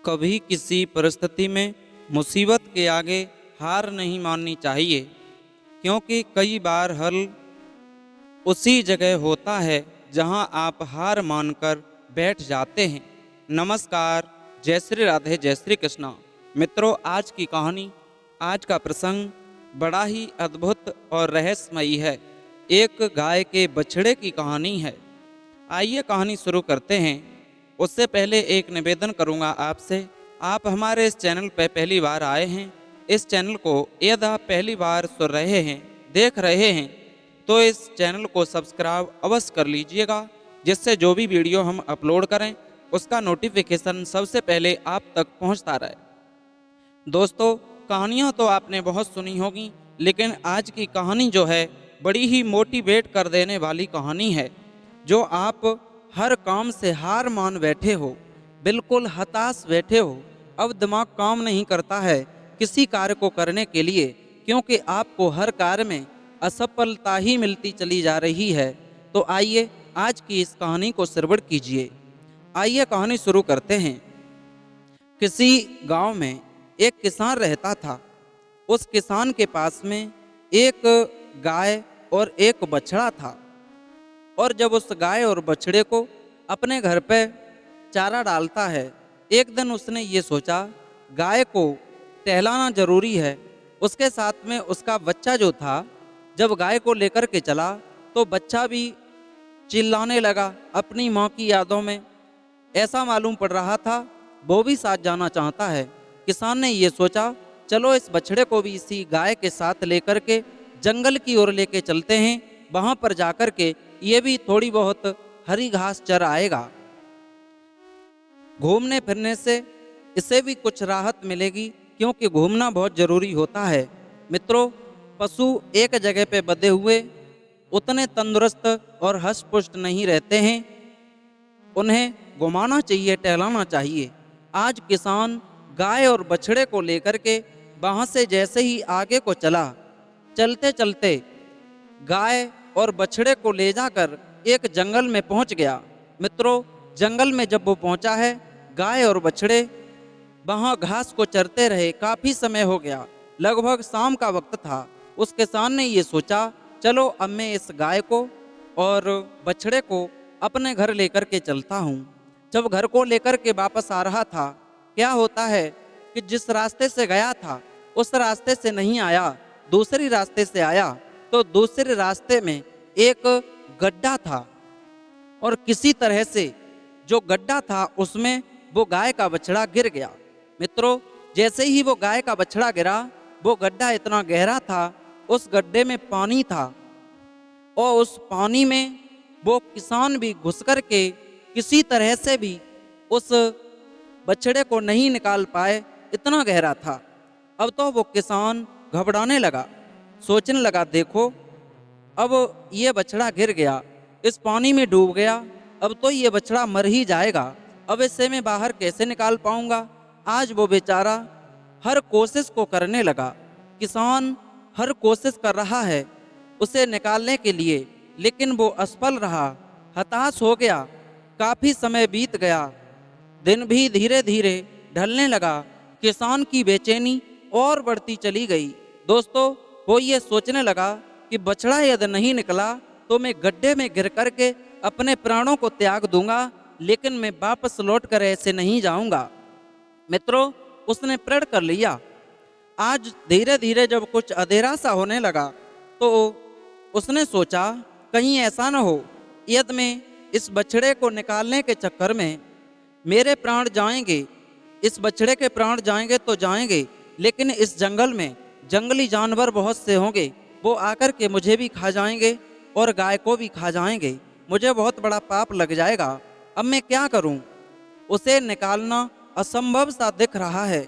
कभी किसी परिस्थिति में मुसीबत के आगे हार नहीं माननी चाहिए, क्योंकि कई बार हल उसी जगह होता है जहां आप हार मानकर बैठ जाते हैं। नमस्कार, जय श्री राधे, जय श्री कृष्णा। मित्रों, आज की कहानी, आज का प्रसंग बड़ा ही अद्भुत और रहस्यमयी है। एक गाय के बछड़े की कहानी है। आइए कहानी शुरू करते हैं। उससे पहले एक निवेदन करूंगा आपसे। आप हमारे इस चैनल पर पहली बार आए हैं, इस चैनल को यदि आप पहली बार सुन रहे हैं, देख रहे हैं, तो इस चैनल को सब्सक्राइब अवश्य कर लीजिएगा, जिससे जो भी वीडियो हम अपलोड करें उसका नोटिफिकेशन सबसे पहले आप तक पहुंचता रहे। दोस्तों, कहानियां तो आपने बहुत सुनी होगी, लेकिन आज की कहानी जो है बड़ी ही मोटिवेट कर देने वाली कहानी है। जो आप हर काम से हार मान बैठे हो, बिल्कुल हताश बैठे हो, अब दिमाग काम नहीं करता है किसी कार्य को करने के लिए, क्योंकि आपको हर कार्य में असफलता ही मिलती चली जा रही है, तो आइए आज की इस कहानी को श्रवण कीजिए। आइए कहानी शुरू करते हैं। किसी गांव में एक किसान रहता था। उस किसान के पास में एक गाय और एक बछड़ा था। और जब उस गाय और बछड़े को अपने घर पे चारा डालता है, एक दिन उसने ये सोचा, गाय को टहलाना जरूरी है। उसके साथ में उसका बच्चा जो था, जब गाय को लेकर के चला तो बच्चा भी चिल्लाने लगा अपनी माँ की यादों में। ऐसा मालूम पड़ रहा था वो भी साथ जाना चाहता है। किसान ने ये सोचा, चलो इस बछड़े को भी इसी गाय के साथ लेकर के जंगल की ओर लेके चलते हैं, वहाँ पर जाकर के ये भी थोड़ी बहुत हरी घास चर आएगा। घूमने फिरने से इसे भी कुछ राहत मिलेगी, क्योंकि घूमना बहुत जरूरी होता है। मित्रों, पशु एक जगह पे बंधे हुए उतने तंदुरुस्त और हष्ट पुष्ट नहीं रहते हैं, उन्हें घुमाना चाहिए, टहलाना चाहिए। आज किसान गाय और बछड़े को लेकर के वहाँ से जैसे ही आगे को चला, चलते चलते गाय और बछड़े को ले जाकर एक जंगल में पहुंच गया। मित्रों, जंगल में जब वो पहुंचा है, गाय और बछड़े वहां घास को चरते रहे। काफी समय हो गया, लगभग शाम का वक्त था। उस किसान ने ये सोचा, चलो अब मैं इस गाय को और बछड़े को अपने घर लेकर के चलता हूँ। जब घर को लेकर के वापस आ रहा था, क्या होता है कि जिस रास्ते से गया था उस रास्ते से नहीं आया, दूसरी रास्ते से आया, तो दूसरे रास्ते में एक गड्ढा था, और किसी तरह से जो गड्ढा था उसमें वो गाय का बछड़ा गिर गया। मित्रों, जैसे ही वो गाय का बछड़ा गिरा, वो गड्ढा इतना गहरा था, उस गड्ढे में पानी था, और उस पानी में वो किसान भी घुस कर के किसी तरह से भी उस बछड़े को नहीं निकाल पाए, इतना गहरा था। अब तो वो किसान घबराने लगा, सोचने लगा, देखो अब ये बछड़ा गिर गया, इस पानी में डूब गया, अब तो ये बछड़ा मर ही जाएगा, अब इससे मैं बाहर कैसे निकाल पाऊंगा। आज वो बेचारा हर कोशिश को करने लगा। किसान हर कोशिश कर रहा है उसे निकालने के लिए, लेकिन वो असफल रहा, हताश हो गया। काफ़ी समय बीत गया, दिन भी धीरे धीरे ढलने लगा। किसान की बेचैनी और बढ़ती चली गई। दोस्तों, वो ये सोचने लगा कि बछड़ा यदि नहीं निकला तो मैं गड्ढे में गिर करके अपने प्राणों को त्याग दूंगा, लेकिन मैं वापस लौट कर ऐसे नहीं जाऊंगा। मित्रों, उसने प्रण कर लिया। आज धीरे धीरे जब कुछ अंधेरा सा होने लगा, तो उसने सोचा, कहीं ऐसा न हो यदि मैं इस बछड़े को निकालने के चक्कर में मेरे प्राण जाएंगे, इस बछड़े के प्राण जाएंगे तो जाएंगे, लेकिन इस जंगल में जंगली जानवर बहुत से होंगे, वो आकर के मुझे भी खा जाएंगे और गाय को भी खा जाएंगे, मुझे बहुत बड़ा पाप लग जाएगा। अब मैं क्या करूं? उसे निकालना असंभव सा दिख रहा है।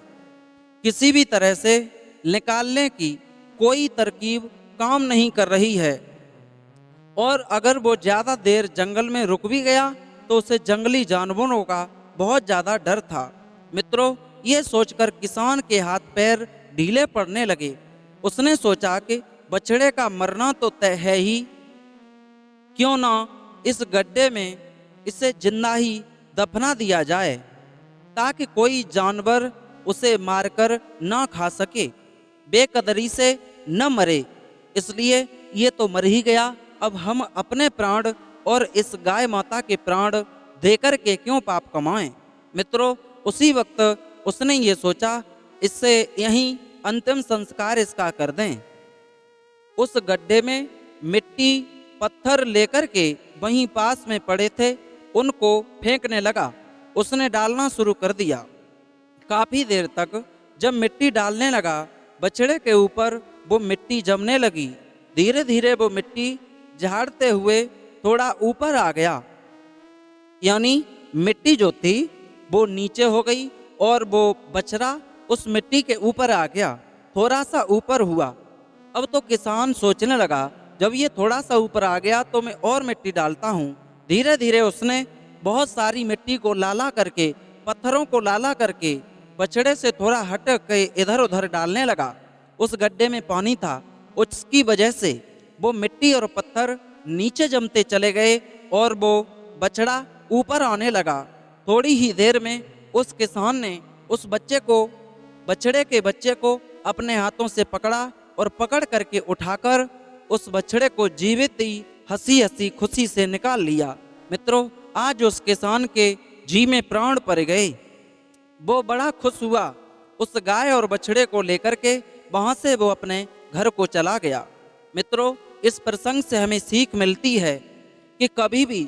किसी भी तरह से निकालने की कोई तरकीब काम नहीं कर रही है, और अगर वो ज़्यादा देर जंगल में रुक भी गया तो उसे जंगली जानवरों का बहुत ज़्यादा डर था। मित्रों, ये सोचकर किसान के हाथ पैर ढीले पड़ने लगे। उसने सोचा कि बछड़े का मरना तो तय है ही, क्यों ना इस गड्ढे में इसे जिंदा ही दफना दिया जाए, ताकि कोई जानवर उसे मारकर ना खा सके, बेकदरी से न मरे। इसलिए ये तो मर ही गया, अब हम अपने प्राण और इस गाय माता के प्राण देकर के क्यों पाप कमाएं। मित्रों, उसी वक्त उसने ये सोचा, इससे यहीं अंतिम संस्कार इसका कर दें। उस गड्ढे में मिट्टी पत्थर लेकर के वहीं पास में पड़े थे उनको फेंकने लगा। उसने डालना शुरू कर दिया। काफी देर तक जब मिट्टी डालने लगा, बछड़े के ऊपर वो मिट्टी जमने लगी। धीरे धीरे वो मिट्टी झाड़ते हुए थोड़ा ऊपर आ गया, यानी मिट्टी जो थी वो नीचे हो गई और वो बछड़ा उस मिट्टी के ऊपर आ गया, थोड़ा सा ऊपर हुआ। अब तो किसान सोचने लगा, जब ये थोड़ा सा ऊपर आ गया तो मैं और मिट्टी डालता हूँ। धीरे धीरे उसने बहुत सारी मिट्टी को लाला करके, पत्थरों को लाला करके बछड़े से थोड़ा हट के इधर उधर डालने लगा। उस गड्ढे में पानी था, उसकी वजह से वो मिट्टी और पत्थर नीचे जमते चले गए और वो बछड़ा ऊपर आने लगा। थोड़ी ही देर में उस किसान ने उस बछड़े के बच्चे को अपने हाथों से पकड़ा और पकड़ करके उठाकर उस बछड़े को जीवित ही हंसी हंसी खुशी से निकाल लिया। मित्रों, आज उस किसान के जी में प्राण पड़ गए। वो बड़ा खुश हुआ। उस गाय और बछड़े को लेकर के वहां से वो अपने घर को चला गया। मित्रों, इस प्रसंग से हमें सीख मिलती है कि कभी भी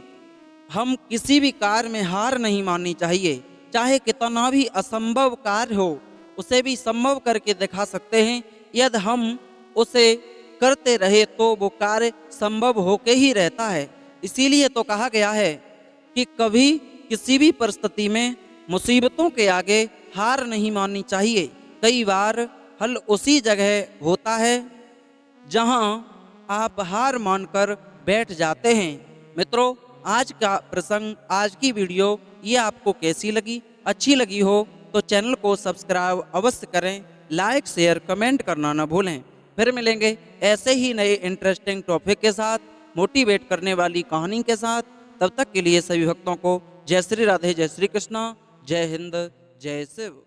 हम किसी भी कार्य में हार नहीं माननी चाहिए। चाहे कितना भी असंभव कार्य हो, उसे भी संभव करके दिखा सकते हैं। यदि हम उसे करते रहे तो वो कार्य संभव होके ही रहता है। इसीलिए तो कहा गया है कि कभी किसी भी परिस्थिति में मुसीबतों के आगे हार नहीं माननी चाहिए। कई बार हल उसी जगह होता है जहां आप हार मानकर बैठ जाते हैं। मित्रों, आज का प्रसंग, आज की वीडियो ये आपको कैसी लगी? अच्छी लगी हो तो चैनल को सब्सक्राइब अवश्य करें, लाइक शेयर कमेंट करना न भूलें। फिर मिलेंगे ऐसे ही नए इंटरेस्टिंग टॉपिक के साथ, मोटिवेट करने वाली कहानी के साथ। तब तक के लिए सभी भक्तों को जय श्री राधे, जय श्री कृष्णा, जय हिंद, जय शिव।